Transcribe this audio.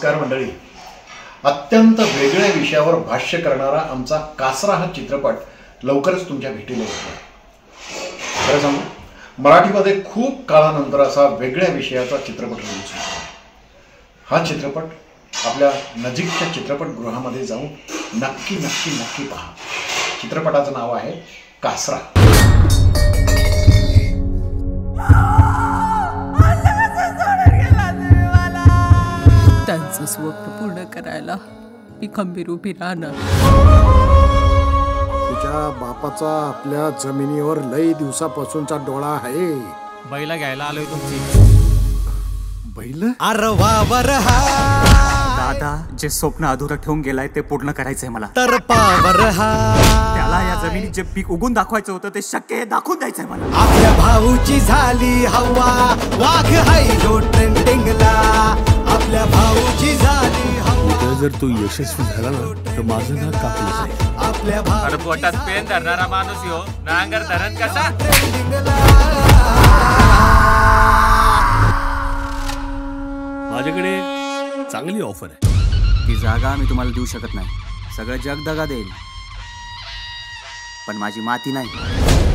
नमस्कार मंडळी. अत्यंत वेगळ्या विषयावर भाष्य करणारा आमचा कासरा हा चित्रपट लवकरच तुमच्या भेटीला येतो. खरं सांगू, मराठीमध्ये खूप काळानंतर असा वेगळ्या विषयाचा चित्रपट रिलीज होतो. हा चित्रपट आपल्या नजीकच्या चित्रपटगृहामध्ये जाऊन नक्की नक्की नक्की पहा. चित्रपटाचं नाव आहे कासरा. त्यांचं स्वप्न पूर्ण करायला मी खंबीर उभी राहणार. तुझ्या बापाचा आपल्या जमिनीवर लई दिवसापासूनचा डोळा आहे. बैला घ्यायला आलोय तुमची. बैल? अरवावर हा दादा जे स्वप्न अधुरं ठेवून गेलाय ते पूर्ण करायचंय मला. तर पावर हा त्याला या जमिनीत जे पीक उगून दाखवायचं होतं ते शक्य आहे दाखवून द्यायचंय मला. आपल्या भाऊची झाली हवा, वाघ हाय जो ट्रेंडिंगला. आपल्या भाऊची झाली हवा. जर तू यशस्वी झाला ना तर माझं नाव कापलं जाईल. आपल्या भाऊ पोटात पेन धरणारा माणूस यो नांगर धरण कसा. माझ्याकडे चांगली ऑफर आहे. ती जागा मी तुम्हाला देऊ शकत नाही. सगळं जग दगा देईल पण माझी माती नाही.